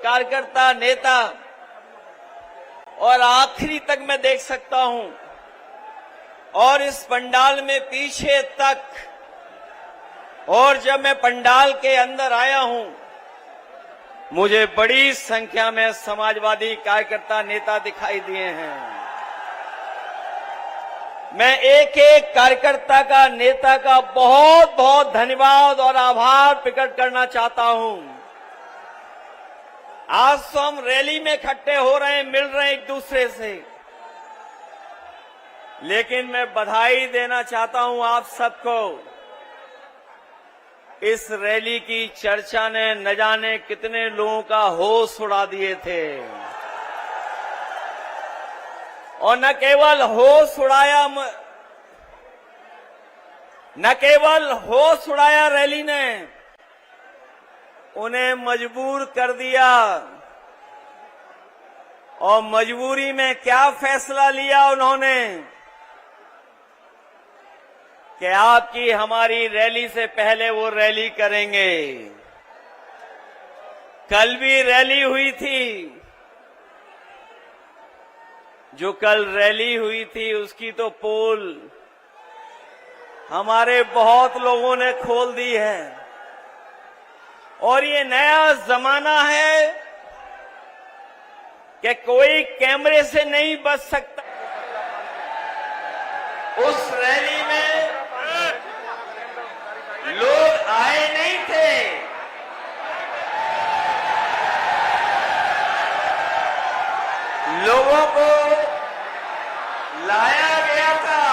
कार्यकर्ता, नेता और आखिरी तक मैं देख सकता हूं। और इस पंडाल में पीछे तक, और जब मैं पंडाल के अंदर आया हूं, मुझे बड़ी संख्या में समाजवादी कार्यकर्ता, नेता दिखाई दिए हैं। मैं एक एक कार्यकर्ता का, नेता का बहुत बहुत धन्यवाद और आभार प्रकट करना चाहता हूं। आज तो हम रैली में इकट्ठे हो रहे हैं, मिल रहे हैं एक दूसरे से, लेकिन मैं बधाई देना चाहता हूं आप सबको। इस रैली की चर्चा ने न जाने कितने लोगों का होश उड़ा दिए थे, और न केवल होश उड़ाया रैली ने, उन्हें मजबूर कर दिया। और मजबूरी में क्या फैसला लिया उन्होंने कि आपकी हमारी रैली से पहले वो रैली करेंगे। कल भी रैली हुई थी, जो कल रैली हुई थी उसकी तो पोल हमारे बहुत लोगों ने खोल दी है। और ये नया जमाना है कि कोई कैमरे से नहीं बच सकता। उस रैली में लोग आए नहीं थे, लोगों को लाया गया था।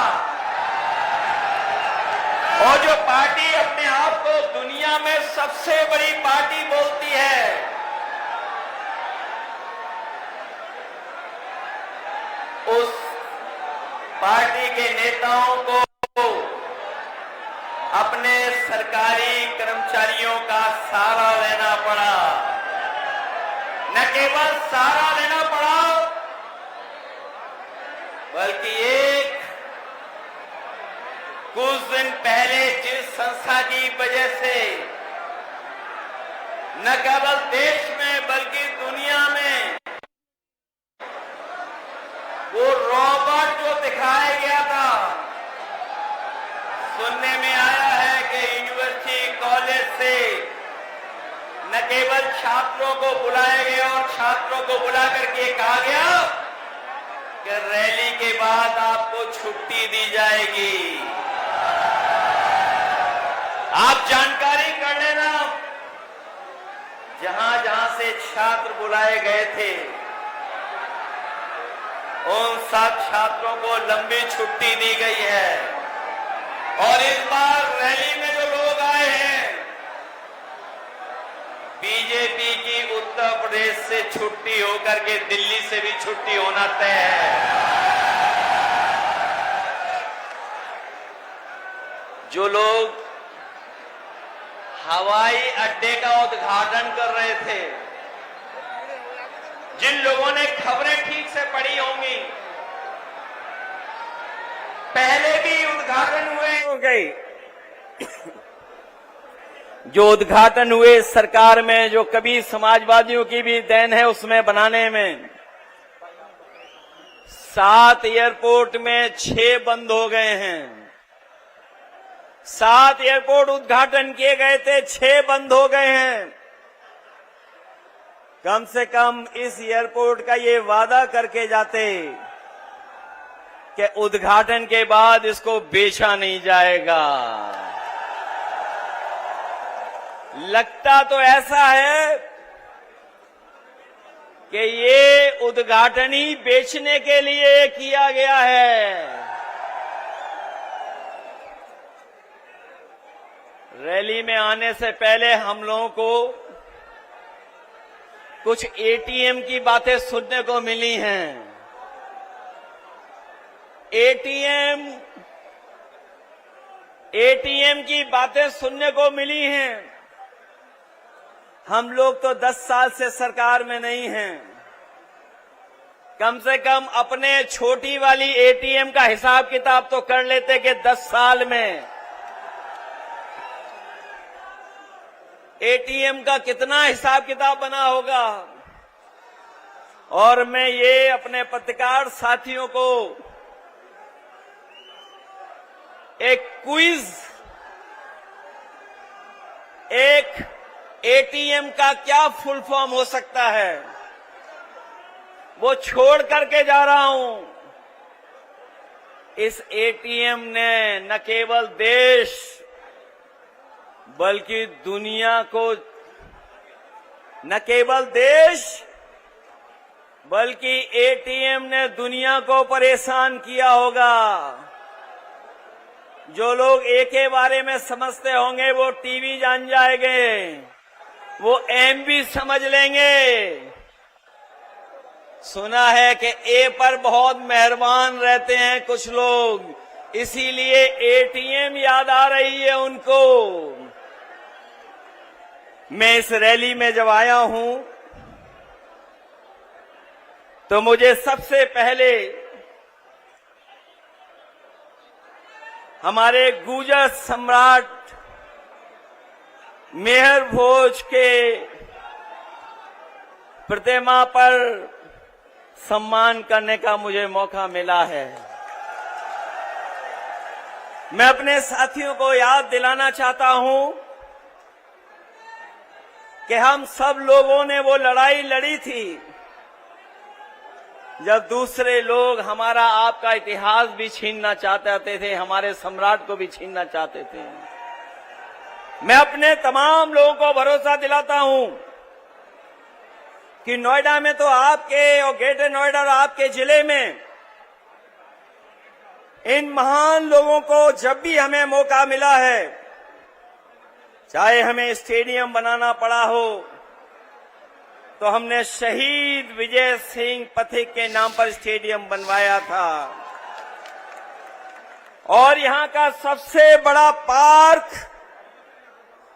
और जो पार्टी अपने आप को दुनिया में सबसे बड़ी पार्टी बोलती है, उस पार्टी के नेताओं को अपने सरकारी कर्मचारियों का सहारा लेना पड़ा। न केवल सहारा लेना पड़ा, बल्कि एक कुछ दिन पहले जिस संस्था की वजह से न केवल देश में बल्कि दुनिया में वो रोबोट जो दिखाया गया था, सुनने में आया है कि यूनिवर्सिटी, कॉलेज से न केवल छात्रों को बुलाया गया और छात्रों को बुला करके कहा गया कि रैली के बाद आपको छुट्टी दी जाएगी। आप जानकारी कर लेना, जहां जहां से छात्र बुलाए गए थे, उन सब छात्रों को लंबी छुट्टी दी गई है। और इस बार रैली में जो लोग आए हैं, बीजेपी की उत्तर प्रदेश से छुट्टी होकर के दिल्ली से भी छुट्टी होना तय है। जो लोग हवाई अड्डे का उद्घाटन कर रहे थे, जिन लोगों ने खबरें ठीक से पढ़ी होंगी, पहले भी उद्घाटन हुए हो गई। जो उद्घाटन हुए सरकार में, जो कभी समाजवादियों की भी देन है उसमें बनाने में, 7 एयरपोर्ट में 6 बंद हो गए हैं। 7 एयरपोर्ट उद्घाटन किए गए थे, 6 बंद हो गए हैं। कम से कम इस एयरपोर्ट का ये वादा करके जाते कि उद्घाटन के बाद इसको बेचा नहीं जाएगा। लगता तो ऐसा है कि ये उद्घाटन ही बेचने के लिए किया गया है। रैली में आने से पहले हम लोगों को कुछ एटीएम की बातें सुनने को मिली हैं। एटीएम की बातें सुनने को मिली हैं। हम लोग तो 10 साल से सरकार में नहीं हैं। कम से कम अपने छोटी वाली एटीएम का हिसाब किताब तो कर लेते कि 10 साल में एटीएम का कितना हिसाब किताब बना होगा। और मैं ये अपने पत्रकार साथियों को एक क्विज, एक एटीएम का क्या फुल फॉर्म हो सकता है, वो छोड़ करके जा रहा हूं। इस एटीएम ने न केवल देश बल्कि दुनिया को, न केवल देश बल्कि एटीएम ने दुनिया को परेशान किया होगा। जो लोग ए के बारे में समझते होंगे वो टीवी जान जाएंगे, वो एम भी समझ लेंगे। सुना है कि ए पर बहुत मेहरबान रहते हैं कुछ लोग, इसीलिए एटीएम याद आ रही है उनको। मैं इस रैली में जब आया हूं तो मुझे सबसे पहले हमारे गुर्जर सम्राट मेहर भोज के प्रतिमा पर सम्मान करने का मुझे मौका मिला है। मैं अपने साथियों को याद दिलाना चाहता हूं कि हम सब लोगों ने वो लड़ाई लड़ी थी जब दूसरे लोग हमारा आपका इतिहास भी छीनना चाहते थे, हमारे सम्राट को भी छीनना चाहते थे। मैं अपने तमाम लोगों को भरोसा दिलाता हूं कि नोएडा में तो आपके और ग्रेटर नोएडा और आपके जिले में इन महान लोगों को जब भी हमें मौका मिला है, चाहे हमें स्टेडियम बनाना पड़ा हो तो हमने शहीद विजय सिंह पथिक के नाम पर स्टेडियम बनवाया था, और यहां का सबसे बड़ा पार्क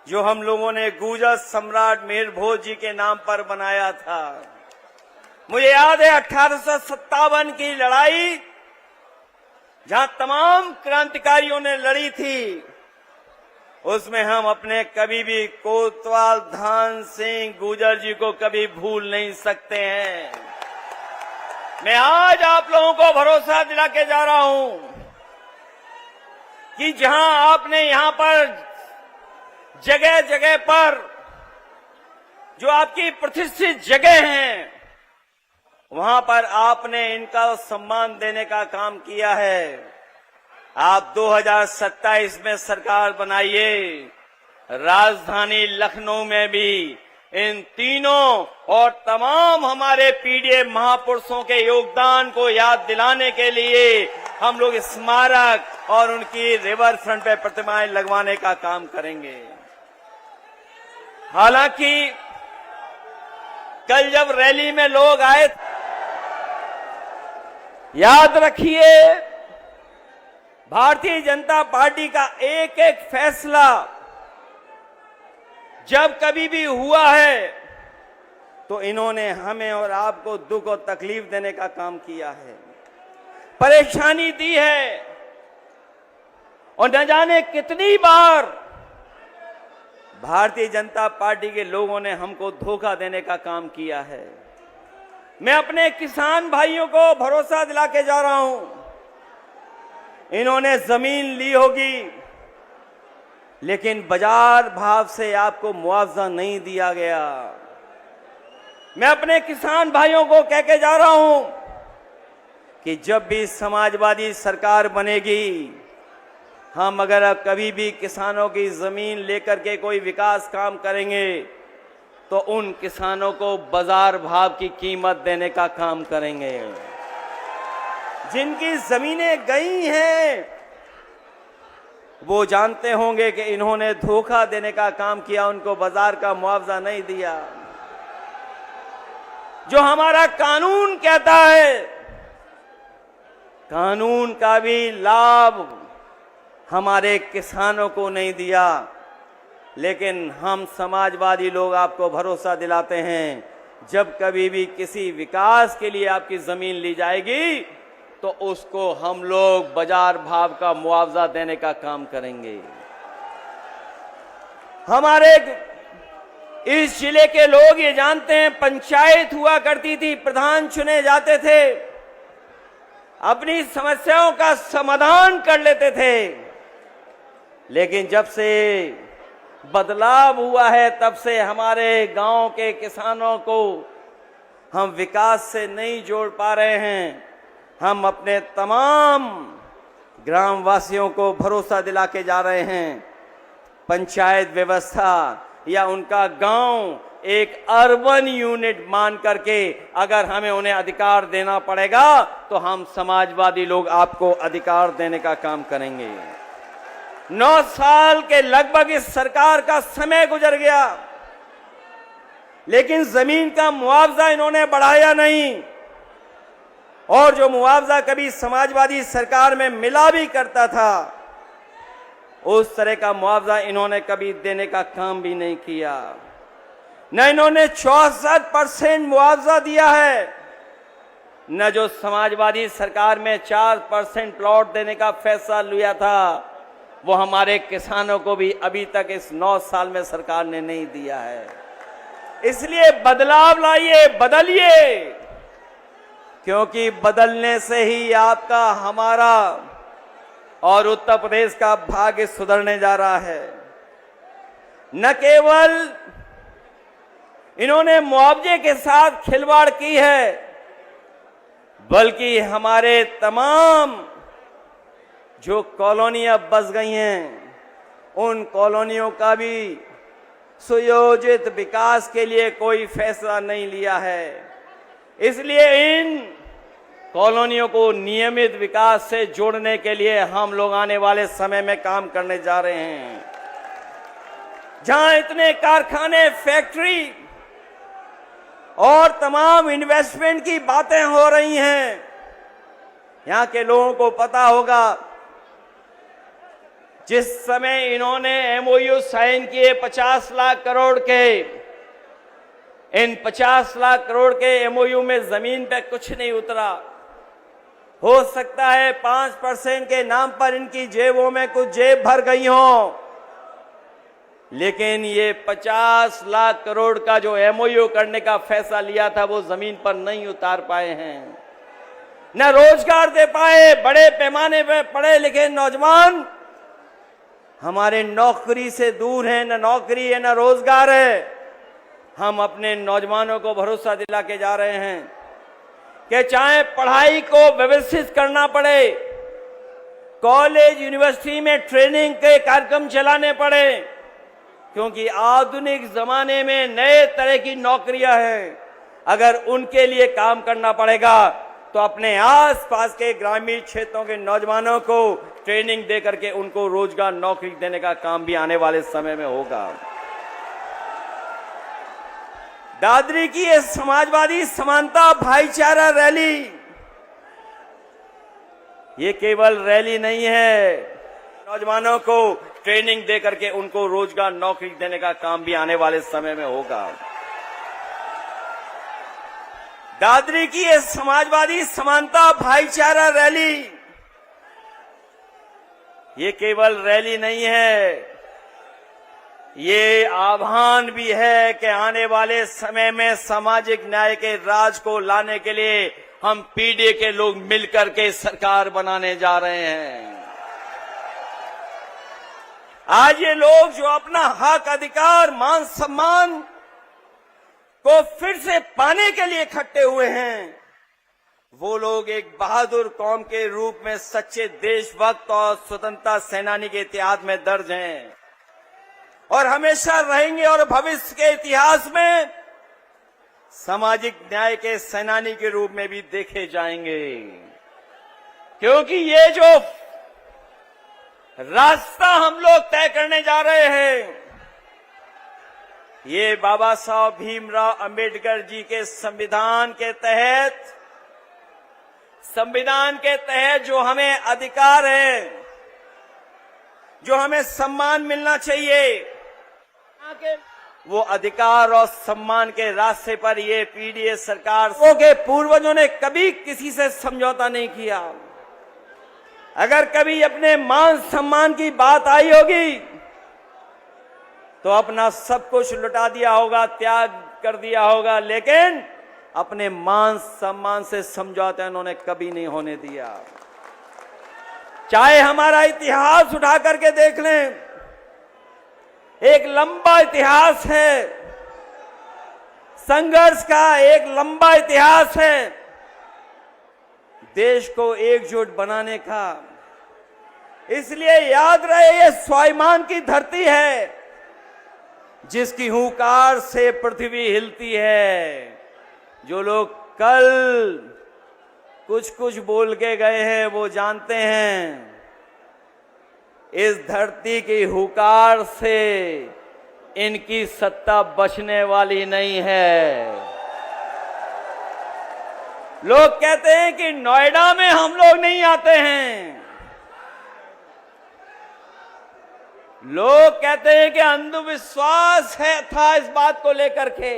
जो हम लोगों ने गुर्जर सम्राट मेहर भोज जी के नाम पर बनाया था। मुझे याद है 1857 की लड़ाई, जहां तमाम क्रांतिकारियों ने लड़ी थी, उसमें हम अपने कभी भी कोतवाल धान सिंह गुर्जर जी को कभी भूल नहीं सकते हैं। मैं आज आप लोगों को भरोसा दिला के जा रहा हूं कि जहां आपने यहां पर जगह जगह पर जो आपकी प्रतिष्ठित जगह हैं, वहां पर आपने इनका सम्मान देने का काम किया है। आप 2027 में सरकार बनाइए, राजधानी लखनऊ में भी इन तीनों और तमाम हमारे पीढ़ी महापुरुषों के योगदान को याद दिलाने के लिए हम लोग स्मारक और उनकी रिवर फ्रंट पे प्रतिमाएं लगवाने का काम करेंगे। हालांकि कल जब रैली में लोग आए, याद रखिए भारतीय जनता पार्टी का एक एक फैसला जब कभी भी हुआ है तो इन्होंने हमें और आपको दुख और तकलीफ देने का काम किया है, परेशानी दी है, और न जाने कितनी बार भारतीय जनता पार्टी के लोगों ने हमको धोखा देने का काम किया है। मैं अपने किसान भाइयों को भरोसा दिला के जा रहा हूं, इन्होंने जमीन ली होगी लेकिन बाजार भाव से आपको मुआवजा नहीं दिया गया। मैं अपने किसान भाइयों को कह के जा रहा हूं कि जब भी समाजवादी सरकार बनेगी, हम अगर कभी भी किसानों की जमीन लेकर के कोई विकास काम करेंगे तो उन किसानों को बाजार भाव की कीमत देने का काम करेंगे। जिनकी जमीनें गई हैं वो जानते होंगे कि इन्होंने धोखा देने का काम किया, उनको बाजार का मुआवजा नहीं दिया। जो हमारा कानून कहता है, कानून का भी लाभ हमारे किसानों को नहीं दिया। लेकिन हम समाजवादी लोग आपको भरोसा दिलाते हैं, जब कभी भी किसी विकास के लिए आपकी जमीन ली जाएगी तो उसको हम लोग बाजार भाव का मुआवजा देने का काम करेंगे। हमारे इस जिले के लोग ये जानते हैं, पंचायत हुआ करती थी, प्रधान चुने जाते थे, अपनी समस्याओं का समाधान कर लेते थे। लेकिन जब से बदलाव हुआ है, तब से हमारे गांव के किसानों को हम विकास से नहीं जोड़ पा रहे हैं। हम अपने तमाम ग्रामवासियों को भरोसा दिला के जा रहे हैं, पंचायत व्यवस्था या उनका गांव एक अर्बन यूनिट मान करके अगर हमें उन्हें अधिकार देना पड़ेगा तो हम समाजवादी लोग आपको अधिकार देने का काम करेंगे। 9 साल के लगभग इस सरकार का समय गुजर गया, लेकिन जमीन का मुआवजा इन्होंने बढ़ाया नहीं, और जो मुआवजा कभी समाजवादी सरकार में मिला भी करता था, उस तरह का मुआवजा इन्होंने कभी देने का काम भी नहीं किया। न इन्होंने 64% मुआवजा दिया है, न जो समाजवादी सरकार में 4% प्लॉट देने का फैसला लिया था, वो हमारे किसानों को भी अभी तक इस 9 साल में सरकार ने नहीं दिया है। इसलिए बदलाव लाइए, बदलिए, क्योंकि बदलने से ही आपका, हमारा और उत्तर प्रदेश का भाग्य सुधरने जा रहा है। न केवल इन्होंने मुआवजे के साथ खिलवाड़ की है, बल्कि हमारे तमाम जो कॉलोनियां बस गई हैं, उन कॉलोनियों का भी सुयोजित विकास के लिए कोई फैसला नहीं लिया है। इसलिए इन कॉलोनियों को नियमित विकास से जोड़ने के लिए हम लोग आने वाले समय में काम करने जा रहे हैं। जहां इतने कारखाने, फैक्ट्री और तमाम इन्वेस्टमेंट की बातें हो रही हैं, यहां के लोगों को पता होगा, जिस समय इन्होंने एमओयू साइन किए 50 लाख करोड़ के, इन 50 लाख करोड़ के एमओयू में जमीन पे कुछ नहीं उतरा। हो सकता है 5% के नाम पर इनकी जेबों में कुछ जेब भर गई हो, लेकिन ये 50 लाख करोड़ का जो एमओयू करने का फैसला लिया था, वो जमीन पर नहीं उतार पाए हैं, न रोजगार दे पाए। बड़े पैमाने पे पढ़े लिखे नौजवान हमारे नौकरी से दूर हैं, न नौकरी है न रोजगार है। हम अपने नौजवानों को भरोसा दिला के जा रहे हैं कि चाहे पढ़ाई को व्यवस्थित करना पड़े, कॉलेज यूनिवर्सिटी में ट्रेनिंग के कार्यक्रम चलाने पड़े, क्योंकि आधुनिक जमाने में नए तरह की नौकरियां हैं। अगर उनके लिए काम करना पड़ेगा तो अपने आसपास के ग्रामीण क्षेत्रों के नौजवानों को ट्रेनिंग दे करके उनको रोजगार, नौकरी देने का काम भी आने वाले समय में होगा। दादरी की ये समाजवादी समानता भाईचारा रैली, ये केवल रैली नहीं है, नौजवानों को ट्रेनिंग दे करके उनको रोजगार, नौकरी देने का काम भी आने वाले समय में होगा। दादरी की ये समाजवादी समानता भाईचारा रैली, ये केवल रैली नहीं है, ये आह्वान भी है कि आने वाले समय में सामाजिक न्याय के राज को लाने के लिए हम पीडीए के लोग मिलकर के सरकार बनाने जा रहे हैं। आज ये लोग जो अपना हक, अधिकार, मान सम्मान को फिर से पाने के लिए इकट्ठे हुए हैं, वो लोग एक बहादुर कौम के रूप में सच्चे देशभक्त और स्वतंत्रता सेनानी के इतिहास में दर्ज हैं और हमेशा रहेंगे, और भविष्य के इतिहास में सामाजिक न्याय के सेनानी के रूप में भी देखे जाएंगे। क्योंकि ये जो रास्ता हम लोग तय करने जा रहे हैं, ये बाबा साहब भीमराव अंबेडकर जी के संविधान के तहत जो हमें अधिकार है, जो हमें सम्मान मिलना चाहिए, वो अधिकार और सम्मान के रास्ते पर ये पीडीए सरकार के पूर्वजों ने कभी किसी से समझौता नहीं किया। अगर कभी अपने मान सम्मान की बात आई होगी तो अपना सब कुछ लुटा दिया होगा, त्याग कर दिया होगा, लेकिन अपने मान सम्मान से समझौता उन्होंने कभी नहीं होने दिया। चाहे हमारा इतिहास उठा करके देख लें, एक लंबा इतिहास है, संघर्ष का एक लंबा इतिहास है, देश को एकजुट बनाने का। इसलिए याद रहे, ये स्वाभिमान की धरती है जिसकी हुंकार से पृथ्वी हिलती है। जो लोग कल कुछ कुछ बोल के गए हैं वो जानते हैं, इस धरती की हुंकार से इनकी सत्ता बचने वाली नहीं है। लोग कहते हैं कि नोएडा में हम लोग नहीं आते हैं, लोग कहते हैं कि अंधविश्वास था इस बात को लेकर के,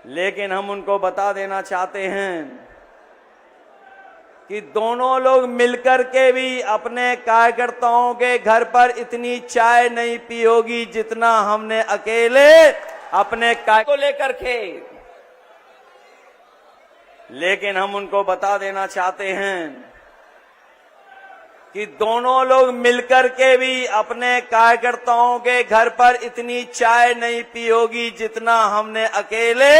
लेकिन हम उनको बता देना चाहते हैं कि दोनों लोग मिलकर के भी अपने कार्यकर्ताओं के घर पर इतनी चाय नहीं पी होगी जितना हमने अकेले अपने कार्य को लेकर के। लेकिन हम उनको बता देना चाहते हैं कि दोनों लोग मिलकर के भी अपने कार्यकर्ताओं के घर पर इतनी चाय नहीं पी होगी जितना हमने अकेले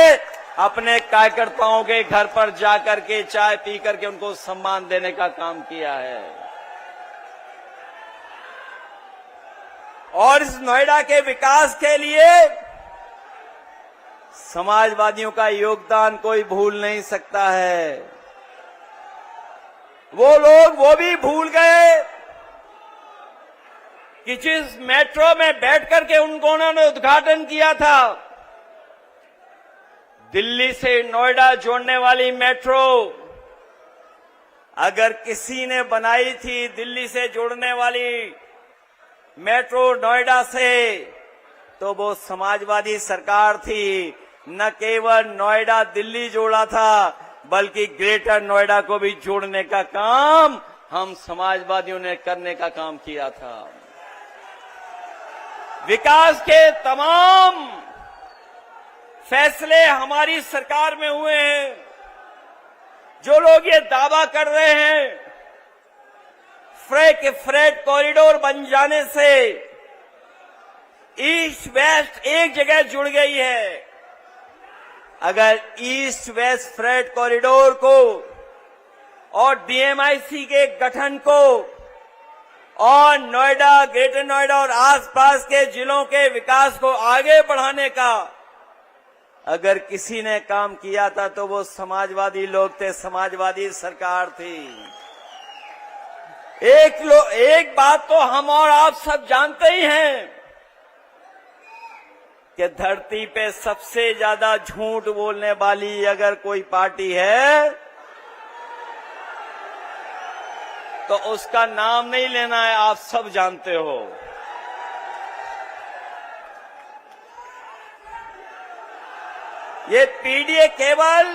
अपने कार्यकर्ताओं के घर पर जाकर के चाय पी करके उनको सम्मान देने का काम किया है। और इस नोएडा के विकास के लिए समाजवादियों का योगदान कोई भूल नहीं सकता है। वो लोग वो भी भूल गए कि जिस मेट्रो में बैठ करके उन्होंने उद्घाटन किया था, दिल्ली से नोएडा जोड़ने वाली मेट्रो, अगर किसी ने बनाई थी दिल्ली से जोड़ने वाली मेट्रो नोएडा से, तो वो समाजवादी सरकार थी। न केवल नोएडा दिल्ली जोड़ा था, बल्कि ग्रेटर नोएडा को भी जोड़ने का काम हम समाजवादियों ने करने का काम किया था। विकास के तमाम फैसले हमारी सरकार में हुए हैं। जो लोग ये दावा कर रहे हैं फ्रेट कॉरिडोर बन जाने से ईस्ट वेस्ट एक जगह जुड़ गई है, अगर ईस्ट वेस्ट फ्रेट कॉरिडोर को और डीएमआईसी के गठन को और नोएडा, ग्रेटर नोएडा और आसपास के जिलों के विकास को आगे बढ़ाने का अगर किसी ने काम किया था तो वो समाजवादी लोग थे, समाजवादी सरकार थी। एक बात तो हम और आप सब जानते ही हैं कि धरती पे सबसे ज्यादा झूठ बोलने वाली अगर कोई पार्टी है तो उसका नाम नहीं लेना है, आप सब जानते हो। ये पीडीए केवल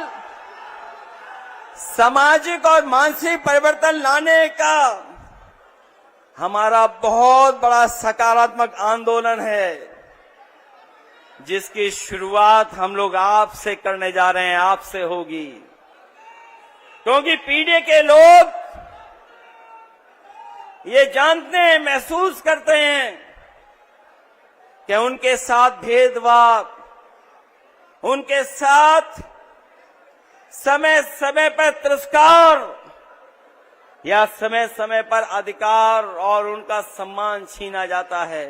सामाजिक और मानसिक परिवर्तन लाने का हमारा बहुत बड़ा सकारात्मक आंदोलन है, जिसकी शुरुआत हम लोग आपसे करने जा रहे हैं, आपसे होगी। क्योंकि पीडीए के लोग ये जानते हैं, महसूस करते हैं कि उनके साथ भेदभाव, उनके साथ समय समय पर तिरस्कार या समय समय पर अधिकार और उनका सम्मान छीना जाता है।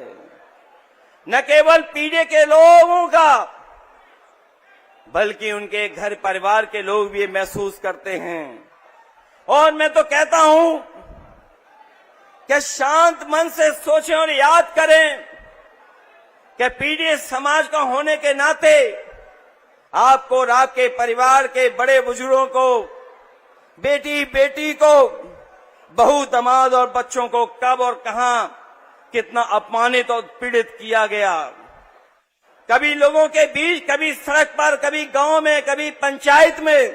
न केवल पीडीए के लोगों का, बल्कि उनके घर परिवार के लोग भी ये महसूस करते हैं। और मैं तो कहता हूं कि शांत मन से सोचें और याद करें कि पीडीए समाज का होने के नाते आपको और आपके परिवार के बड़े बुजुर्गों को, बेटी बेटी को, बहू दामाद और बच्चों को कब और कहां कितना अपमानित और पीड़ित किया गया। कभी लोगों के बीच, कभी सड़क पर, कभी गांव में, कभी पंचायत में,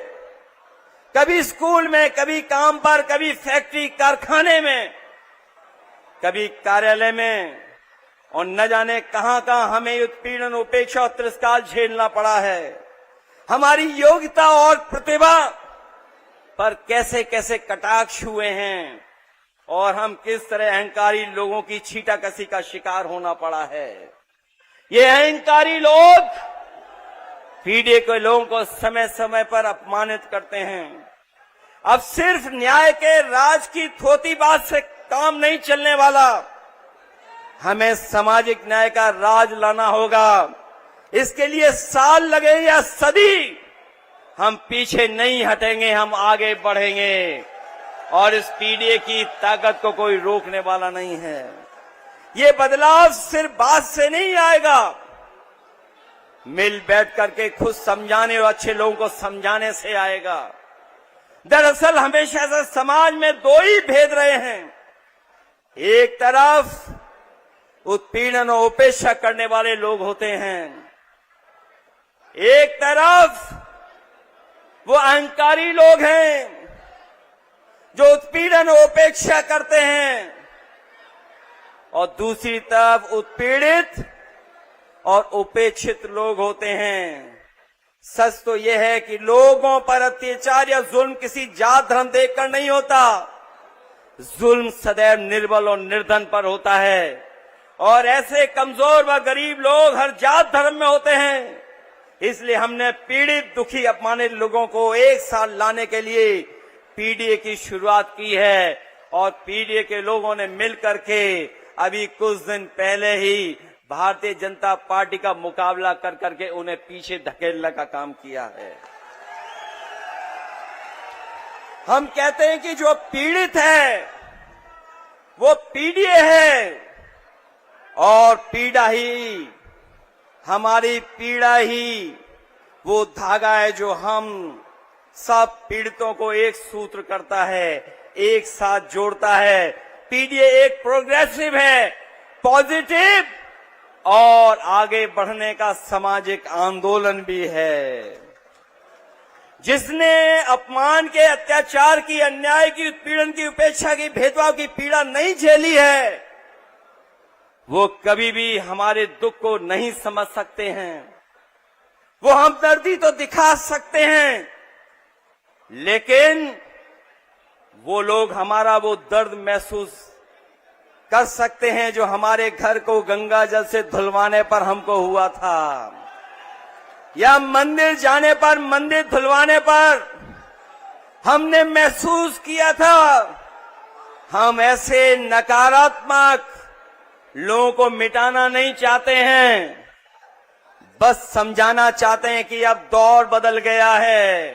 कभी स्कूल में, कभी काम पर, कभी फैक्ट्री कारखाने में, कभी कार्यालय में, और न जाने कहां कहां हमें उत्पीड़न, उपेक्षा और तिरस्कार झेलना पड़ा है। हमारी योग्यता और प्रतिभा पर कैसे कैसे कटाक्ष हुए हैं और हम किस तरह अहंकारी लोगों की छीटाकसी का शिकार होना पड़ा है। ये अहंकारी लोग पीडीए के लोगों को समय समय पर अपमानित करते हैं। अब सिर्फ न्याय के राज की थोती बात से काम नहीं चलने वाला, हमें सामाजिक न्याय का राज लाना होगा। इसके लिए साल लगे या सदी, हम पीछे नहीं हटेंगे, हम आगे बढ़ेंगे और इस पीडीए की ताकत को कोई रोकने वाला नहीं है। ये बदलाव सिर्फ बात से नहीं आएगा, मिल बैठ करके खुद समझाने और अच्छे लोगों को समझाने से आएगा। दरअसल हमेशा से समाज में दो ही भेद रहे हैं। एक तरफ उत्पीड़न और उपेक्षा करने वाले लोग होते हैं, एक तरफ वो अहंकारी लोग हैं जो उत्पीड़न और उपेक्षा करते हैं, और दूसरी तरफ उत्पीड़ित और उपेक्षित लोग होते हैं। सच तो यह है कि लोगों पर अत्याचार या जुल्म किसी जात धर्म देखकर नहीं होता। जुल्म सदैव निर्बल और निर्धन पर होता है और ऐसे कमजोर व गरीब लोग हर जात धर्म में होते हैं। इसलिए हमने पीड़ित, दुखी, अपमानित लोगों को एक साथ लाने के लिए पीडीए की शुरुआत की है और पीडीए के लोगों ने मिलकर के अभी कुछ दिन पहले ही भारतीय जनता पार्टी का मुकाबला कर करके उन्हें पीछे धकेलने का काम किया है। हम कहते हैं कि जो पीड़ित है वो पीडीए है और पीड़ा ही, हमारी पीड़ा ही वो धागा है जो हम सब पीड़ितों को एक सूत्र करता है, एक साथ जोड़ता है। पीडीए एक प्रोग्रेसिव है, पॉजिटिव और आगे बढ़ने का सामाजिक आंदोलन भी है। जिसने अपमान के, अत्याचार की, अन्याय की, उत्पीड़न की, उपेक्षा की, भेदभाव की पीड़ा नहीं झेली है, वो कभी भी हमारे दुख को नहीं समझ सकते हैं। वो हमदर्दी तो दिखा सकते हैं, लेकिन वो लोग हमारा वो दर्द महसूस कर सकते हैं जो हमारे घर को गंगा जल से धुलवाने पर हमको हुआ था, या मंदिर जाने पर, मंदिर धुलवाने पर हमने महसूस किया था। हम ऐसे नकारात्मक लोगों को मिटाना नहीं चाहते हैं, बस समझाना चाहते हैं कि अब दौर बदल गया है,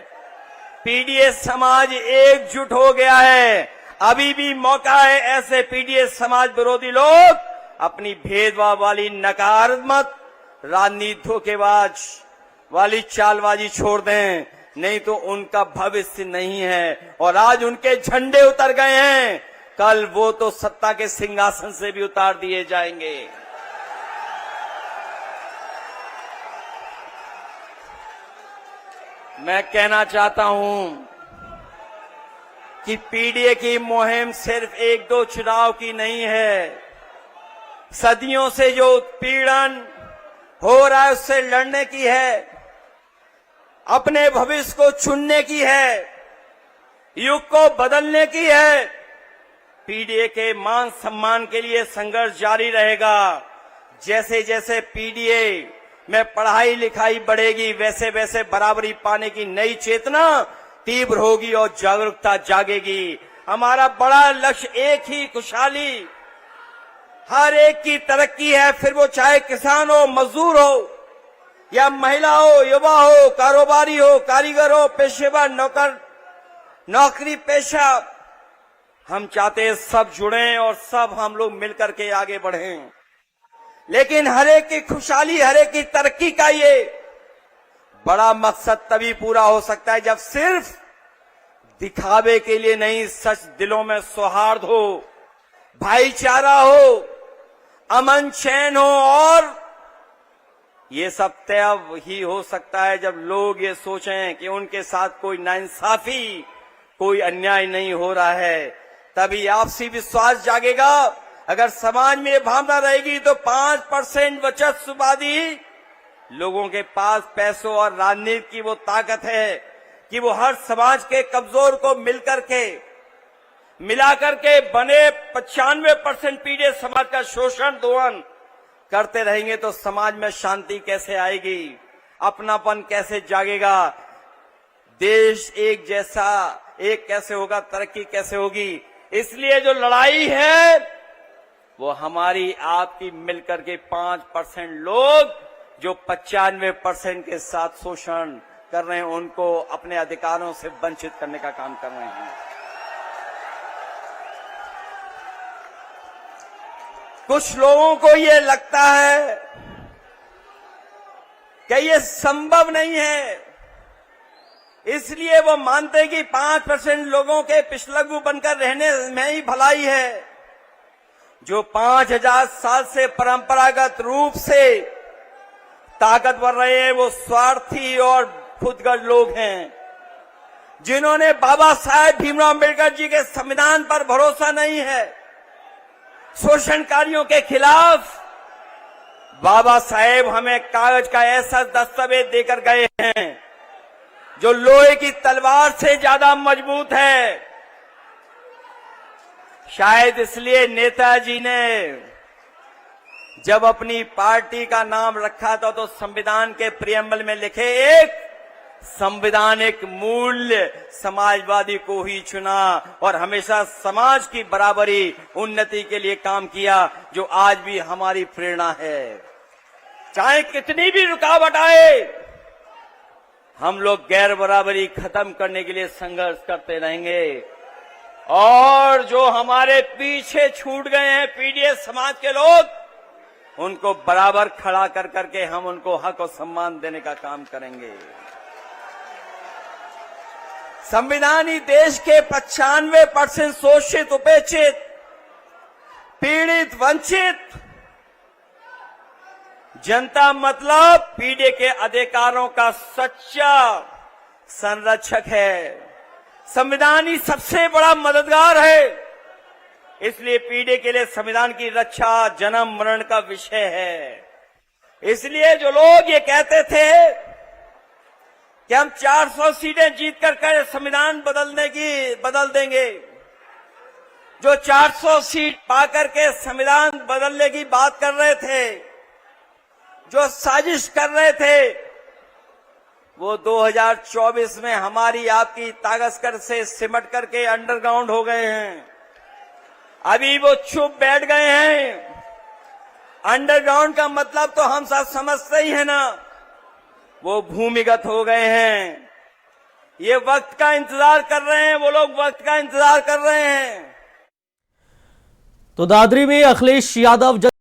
पीडीए समाज एकजुट हो गया है। अभी भी मौका है ऐसे पीडीए समाज विरोधी लोग अपनी भेदभाव वाली, नकारात्मक राजनीति, धोखेबाज वाली चालबाजी छोड़ दें, नहीं तो उनका भविष्य नहीं है। और आज उनके झंडे उतर गए हैं, कल वो तो सत्ता के सिंहासन से भी उतार दिए जाएंगे। मैं कहना चाहता हूं कि पीडीए की मुहिम सिर्फ एक दो चुनाव की नहीं है, सदियों से जो उत्पीड़न हो रहा है उससे लड़ने की है, अपने भविष्य को चुनने की है, युग को बदलने की है। पीडीए के मान सम्मान के लिए संघर्ष जारी रहेगा। जैसे जैसे पीडीए में पढ़ाई लिखाई बढ़ेगी, वैसे वैसे बराबरी पाने की नई चेतना तीव्र होगी और जागरूकता जागेगी। हमारा बड़ा लक्ष्य एक ही, खुशहाली, हर एक की तरक्की है, फिर वो चाहे किसान हो, मजदूर हो, या महिला हो, युवा हो, कारोबारी हो, कारीगर हो, पेशेवर, नौकरी पेशा। हम चाहते हैं सब जुड़ें और सब हम लोग मिलकर के आगे बढ़ें, लेकिन हर एक की खुशहाली, हर एक की तरक्की का ये बड़ा मकसद तभी पूरा हो सकता है जब सिर्फ दिखावे के लिए नहीं, सच दिलों में सौहार्द हो, भाईचारा हो, अमन चैन हो। और ये सब तब ही हो सकता है जब लोग ये सोचें कि उनके साथ कोई नाइंसाफी, कोई अन्याय नहीं हो रहा है। तभी आपसी विश्वास जागेगा अगर समाज में ये भावना रहेगी तो 5% बचतवादी लोगों के पास पैसों और राजनीति की वो ताकत है कि वो हर समाज के कमजोर को मिलाकर के बने 95% पीड़ित समाज का शोषण दोहन करते रहेंगे तो समाज में शांति कैसे आएगी, अपनापन कैसे जागेगा, देश एक जैसा एक कैसे होगा, तरक्की कैसे होगी। इसलिए जो लड़ाई है वो हमारी आपकी मिलकर के 5% लोग जो 95% के साथ शोषण कर रहे हैं उनको अपने अधिकारों से वंचित करने का काम कर रहे हैं। कुछ लोगों को ये लगता है कि ये संभव नहीं है, इसलिए वो मानते कि 5% लोगों के पिछलग्गू बनकर रहने में ही भलाई है। जो 5000 साल से परंपरागत रूप से ताकतवर रहे हैं वो स्वार्थी और खुदगर्ज लोग हैं, जिन्होंने बाबा साहेब भीमराव अम्बेडकर जी के संविधान पर भरोसा नहीं है। शोषणकारियों के खिलाफ बाबा साहेब हमें कागज का ऐसा दस्तावेज देकर गए हैं जो लोहे की तलवार से ज्यादा मजबूत है। शायद इसलिए नेताजी ने जब अपनी पार्टी का नाम रखा था तो संविधान के प्रियम्बल में लिखे एक संवैधानिक मूल्य समाजवादी को ही चुना और हमेशा समाज की बराबरी उन्नति के लिए काम किया, जो आज भी हमारी प्रेरणा है। चाहे कितनी भी रुकावट आए, हम लोग गैर बराबरी खत्म करने के लिए संघर्ष करते रहेंगे। और जो हमारे पीछे छूट गए हैं पीड़ित समाज के लोग, उनको बराबर खड़ा कर करके हम उनको हक और सम्मान देने का काम करेंगे। संविधान ही देश के 95% शोषित, उपेक्षित, पीड़ित, वंचित जनता मतलब पीड़ित के अधिकारों का सच्चा संरक्षक है। संविधान ही सबसे बड़ा मददगार है, इसलिए पीड़ित के लिए संविधान की रक्षा जन्म मरण का विषय है। इसलिए जो लोग ये कहते थे कि हम 400 सीटें जीत कर संविधान बदल देंगे, जो 400 सीट पाकर के संविधान बदलने की बात कर रहे थे, जो साजिश कर रहे थे, वो 2024 में हमारी आपकी ताकत से सिमट करके अंडरग्राउंड हो गए हैं। अभी वो चुप बैठ गए हैं। अंडरग्राउंड का मतलब तो हम सब समझते ही है ना, वो भूमिगत हो गए हैं। ये वक्त का इंतजार कर रहे हैं, वो लोग वक्त का इंतजार कर रहे हैं। तो दादरी में अखिलेश यादव